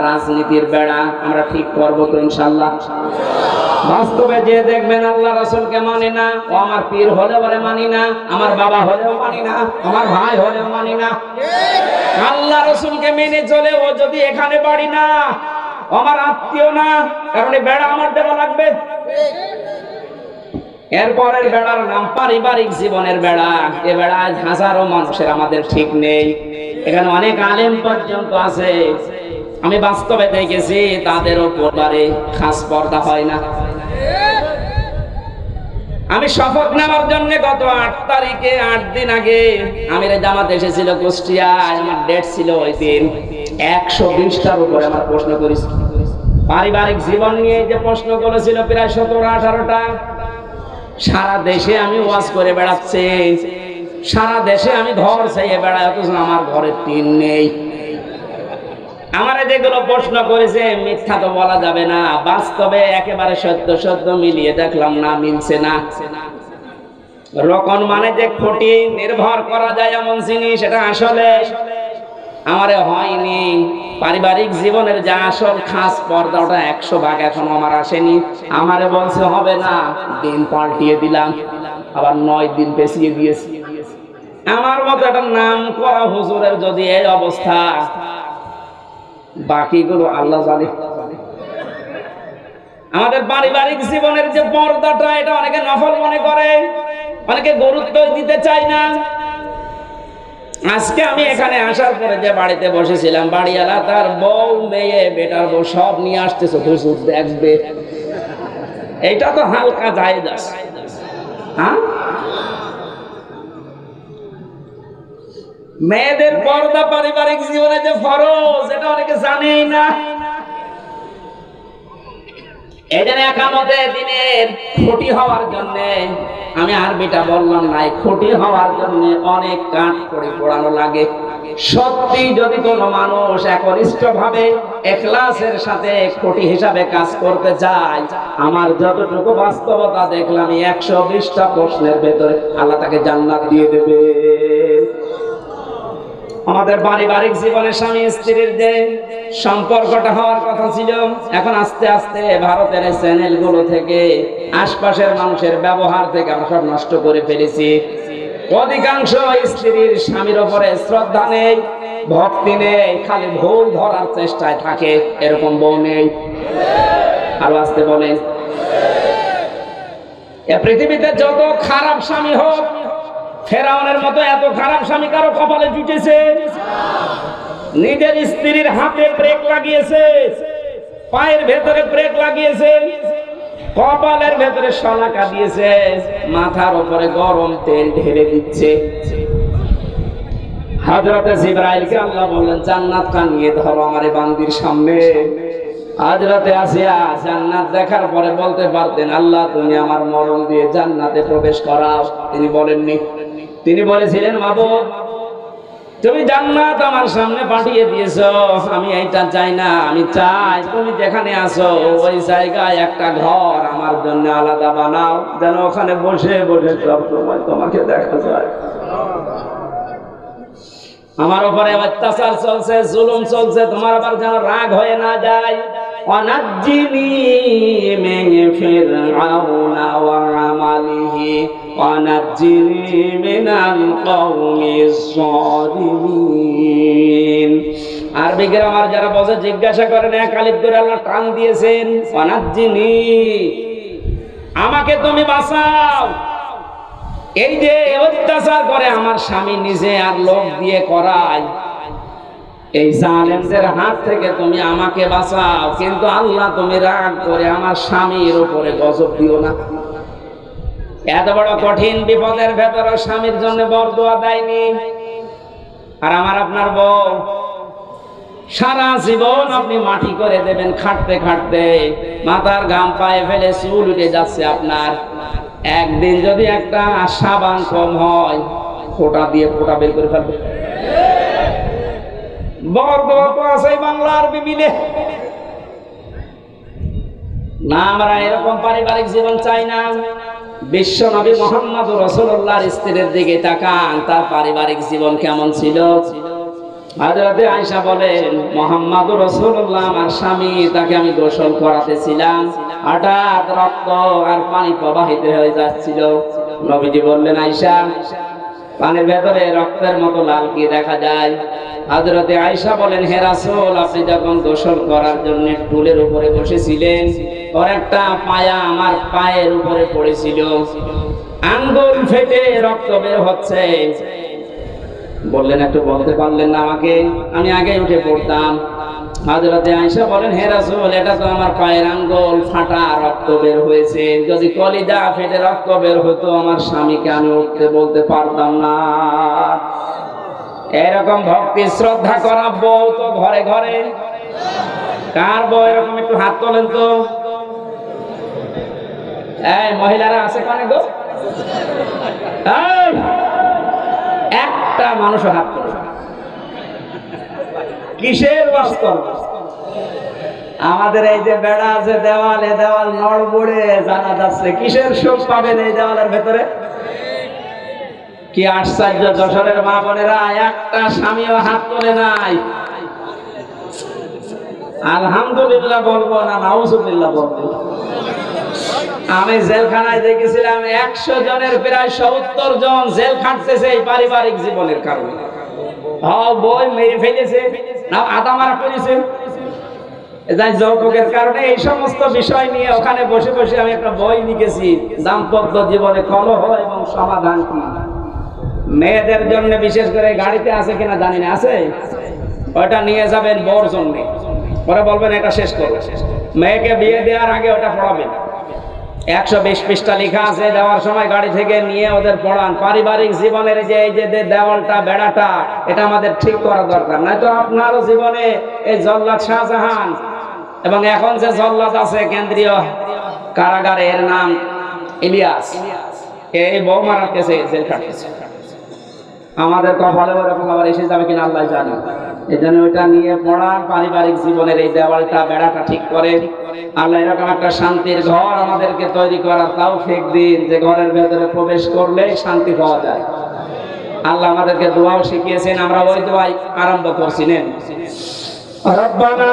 রাজনীতির বেড়া আমরা ঠিক করবো তো ইনশাআল্লাহ। বাস্তবে যে দেখবেন আল্লাহ রাসূলকে মানে না, ও আমার পীর হলেও বলে মানি না, আমার বাবা হলেও মানি না, আমার ভাই হলেও মানি না। আল্লাহ রাসূলকে মেনে চলে ও যদি এখানে বাড়ি না, আমার আত্মীয় না, কারণ এই বেড়া আমার দেওয়া লাগবে। এরপরের বেড়ার নাম পারিবারিক জীবনের বেড়া। এ বেড়ায় হাজারো মানুষের আমাদের ঠিক নেই। এখানে অনেক আলেম পর্যন্ত আছে, আমি বাস্তবে দেখেছি তাদেরও পরিবারে খাস পর্দা হয় না। আমি শপথ নেওয়ার জন্য গত 8 তারিখে 8 দিন আগে আমিরে জামাত এসেছিল কুষ্টিয়ায়, আমার ডেট ছিল ওই দিন। 120টার উপরে আমার প্রশ্ন করেছি পারিবারিক জীবন নিয়ে, যে প্রশ্ন করেছিল প্রায় 17-18টা। সারা দেশে আমি ওয়াজ করে বেড়াচ্ছি, সারা দেশে আমি ঘর চাইয়ে বেড়াই, অথচ আমার ঘরে টিন নেই। আমারে যেগুলো প্রশ্ন করেছে মিথ্যা তো বলা যাবে না, বাস্তবে একেবারে সত্য সত্য মিলিয়ে দেখলাম না, মিলছে না। রকম মানে যে খুঁটি নির্ভর করা যায় এমন জিনিস, সেটা আসলে আমারে হয়নি। পারিবারিক জীবনের যে আসল খাস পর্দা, ওটা 100 ভাগ এখনো আমার আসেনি। আমারে বলছে হবে না, দিন পাল্টিয়ে দিলাম, আবার 9 দিন পেছিয়ে দিয়েছি। আমার মতো একটা নাম করা হুজুরের যদি এই অবস্থা, বাকিগুলো আল্লাহ জানে। আমাদের পারিবারিক জীবনের যে পর্দাটা, এটা অনেকে নফল মনে করে, অনেকে গুরুত্ব দিতে চায় না। আজকে আমি এখানে আসার পরে যে বাড়িতে বসেছিলাম, বাড়িওয়ালা তার বউ, মেয়ে, বেটার বউ সব নিয়ে আসতেছে, হুজুর দেখবে। এইটা তো হালকা জায়েজ আছে। হ্যাঁ, মেয়েদের পর্দা পারিবারিক জীবনে যে ফরজ, এটা অনেকে জানেই না। এই জন্য একামতে দিনের খুঁটি হওয়ার জন্য, আমি আরবিটা বললাম নাই, খুঁটি হওয়ার জন্য অনেক কাঠ খড়ি পোড়ানো লাগে। সত্যি যদি কোনো মানুষ একনিষ্ঠ ভাবে ইখলাসের সাথে খুঁটি হিসাবে কাজ করতে চায়, আমার যতটুকু বাস্তবতা দেখলাম 120টা প্রশ্নের ভেতরে আল্লাহ তাকে জান্নাত দিয়ে দেবে। আমাদের পারিবারিক জীবনে স্বামী স্ত্রীর যে সম্পর্কটা হওয়ার কথা ছিল, এখন আস্তে আস্তে ভারতের চ্যানেলগুলো থেকে, আশপাশের মানুষের ব্যবহার থেকে আমরা সব নষ্ট করে ফেলেছি। অধিকাংশ স্ত্রীর স্বামীর উপরে শ্রদ্ধা নেই, ভক্তি নেই, খালি ভুল ধরার চেষ্টায় থাকে। এরকম বউ নেই? আরো আসতে বলেন। এ পৃথিবীতে যত খারাপ স্বামী হোক, ফেরাউনের মতো এত খারাপ স্বামী কারো কপালে জুটেছে? নিজের স্ত্রীর হাতে ব্রেক লাগিয়েছে, পায়ের ভেতরে ব্রেক লাগিয়েছে, কপালের ভেতরে শলাকা দিয়েছে, মাথার উপরে গরম তেল ঢেলে দিচ্ছে। হযরতে জিবরাইলকে আল্লাহ বললেন, জান্নাতটা নিয়ে ধরো আমার এই বান্দির সামনে। হযরতে আসিয়া জান্নাত দেখার পরে বলতে পারতেন, আল্লাহ তুমি আমার মরণ দিয়ে জান্নাতে প্রবেশ করাও। তিনি বলেননি। তিনি বলেছিলেন, মাবুদ তুমি জান্নাত আমার সামনে পাঠিয়ে দিয়েছো, আমি এইটা চাই না, আমি চাই তুমি যেখানে আছো ওই জায়গায় একটা ঘর আমার জন্য আলাদা বানাও, যেন ওখানে বসে বসে সব সময় তোমাকে দেখা যায়। আমার উপরে অত্যাচার চলছে, জুলুম চলছে, তোমার আবার যেন রাগ হয়ে না যায়। ওয়ানাজ্জিনি মিন ফিরআউনা ওয়া আমালিহি ওয়ানাজ্জিনি মিনাল কওমিজ যালিমিন। আরবি গ্রামার যারা বসে জিজ্ঞাসা করেন, এক আলিফ করে আল্লাহ টান দিয়েছেন, ওয়ানাজ্জিনি, আমাকে তুমি বাঁচাও। এই যে অত্যাচার করে আমার স্বামী নিজে আর লোক দিয়ে করায়, এই জালেমদের হাত থেকে তুমি আমাকে বাঁচাও। কিন্তু আল্লাহ তুমি রাগ করে আমার স্বামীর উপরে গজব দিও না। এত বড় কঠিন বিপদের ভেতরে স্বামীর জন্য বরদোয়া দেয়নি। আর আমার আপনার বউ সারা জীবন আপনি মাটি করে দেবেন, খাটতে খাটতে মাথার ঘাম পায়ে ফেলে চুল উঠে যাচ্ছে আপনার। একদিন যদি একটা সাবান কম হয়, ফোঁটা দিয়ে ফোঁটা বের করে ফেলবে। বরদোয়া তো আছে বাংলা আরবি মিলে না। আমরা এরকম পারিবারিক জীবন চাই না। বিশ্ব নবী মুহাম্মদ রাসূলুল্লাহর স্ত্রীর দিকে তাকান, তার পারিবারিক জীবন কেমন ছিল। হযরতে আয়েশা বলেন মুহাম্মদুর রাসূলুল্লাহ আমার স্বামী, তাকে আমি গোসল করাতেছিলাম, হঠাৎ রক্ত আর পানি প্রবাহিত হয়ে যাচ্ছিল। নবীজি বললেন, আয়েশা, পানির ভেতরে রক্তের মতো লাল কি দেখা যায়? হযরতে আয়েশা বলেন, হে রাসূল, আপনি যখন গোসল করার জন্য টুলের উপরে বসেছিলেন, ওর একটা পায়া আমার পায়ের উপরে পড়েছিল, আঙ্গুল ফেটে রক্ত বের হচ্ছে। বললেন, একটু বলতে পারলেন না আমাকে? আমি আগে উঠে পড়তাম। হযরতে আয়েশা বলেন, হে রাসূল, এটা তো আমার পায়ের আঙ্গুল ফাটা, রক্ত বের হয়েছে। যদি কলিজা ফেটে রক্ত বের হতো, আমার স্বামীকে আমি উঠতে বলতে পারতাম না। এরকম ভক্তি শ্রদ্ধা করা বউ তো ঘরে ঘরে। কার বউ এরকম? একটু হাত তোলেন তো। এই মহিলারা আছে কানে গো? একটা মানুষ হাত তোলে। কিসের বাস্তব? আমাদের এই যে বেড়া আছে দেওয়ালে, দেওয়াল নড়বড়ে জানা যাচ্ছে, কিসের সুখ পাবেন এই দেওয়ালের ভেতরে? কি আশ্চর্য! যশোরের মা বোনেরা একটা স্বামীও হাত তোলে নাই। আলহামদুলিল্লাহ বলবো না নাউজুবিল্লাহ বলবো? আমি জেলখানায় দেখেছিলাম 100 জনের প্রায় 70 জন জেল খাটতেছে এই পারিবারিক জীবনের কারণে। বই মেরে ফেলেছে, না আদা মারা করেছে, যৌতুকের কারণে। এই সমস্ত বিষয় নিয়ে ওখানে বসে বসে আমি একটা বই লিখেছি, দাম্পত্য জীবনে কলহ এবং সমাধান কি। মেয়েদের জন্য বিশেষ করে গাড়িতে আছে কিনা জানি না, আছে, ওটা নিয়ে যাবেন বউর জন্য, পরে বলবেন এটা শেষ করো। মেয়েকে বিয়ে দেওয়ার আগে ওটা পড়াবেন। 120 পৃষ্ঠা লেখা আছে, দেওয়ার সময় গাড়ি থেকে নিয়ে ওদের পড়ান। পারিবারিক জীবনের যে এই যে দেওয়ালটা, বেড়াটা, এটা আমাদের ঠিক করা দরকার। নয়তো আপনারও জীবনে এই জল্লাদ শাহজাহান এবং এখন যে জল্লাদ আছে কেন্দ্রীয় কারাগারে, এর নাম ইলিয়াস, এই বউ মারার কেসে জেল খাটতেছে। আমাদের কপালে ওরকম আবার এসে যাবে কিনা আল্লাহ জানে। এই জন্য ওইটা নিয়ে পড়ান, পারিবারিক জীবনের এই দেওয়ালটা, বেড়াটা ঠিক করে। আল্লাহ এরকম একটা শান্তির ঘর আমাদেরকে তৈরি করার তৌফিক দিন, যে ঘরের ভেতরে প্রবেশ করলে শান্তি পাওয়া যায়। আল্লাহ আমাদেরকে দোয়াও শিখিয়েছেন, আমরা ওই দোয়াই আরম্ভ করছি। নেন, রব্বানা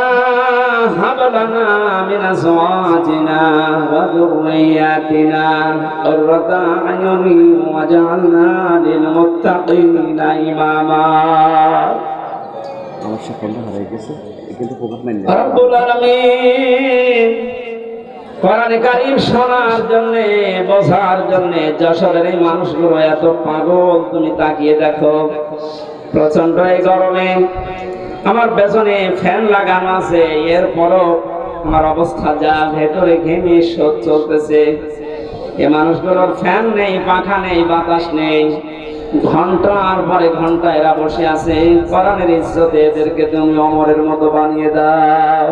হাব লানা মিন আজওয়াজিনা ওয়া যুররিয়াতিনা কুররাতা আয়ুনি ওয়াজআলনা লিল মুত্তাকিনা ইমামা। আমার সকলটা হারিয়ে গেছে, কিন্তু প্রকাশ নাই। রব্বুল আলামিন, কোরআন কারীম শোনার জন্য, বোঝার জন্য যশোরের এই মানুষগুলো এত পাগল, তুমি তাকিয়ে দেখো। প্রচন্ড এই গরমে আমার পেছনে ফ্যান লাগানো আছে, এরপরও আমার অবস্থা যা, ভেতরে ঘেমে শোধ চলতেছে। এ মানুষগুলোর ফ্যান নেই, পাখা নেই, বাতাস নেই, ঘন্টার পরে ঘন্টা এরা বসে আছে। কোরআনের ইজ্জতে এদেরকে তুমি অমরের মতো বানিয়ে দাও।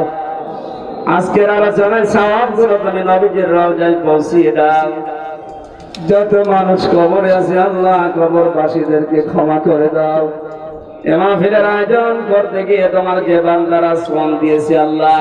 আজকের আলোচনায় সওয়াবগুলো তুমি নবীজির রওজায় পৌঁছিয়ে দাও। যত মানুষ কবরে আছে, আল্লাহ কবরবাসীদেরকে ক্ষমা করে দাও। এ মাহফিলের আয়োজন করতে গিয়ে তোমার যে বান্দারা শ্রম দিয়েছে, আল্লাহ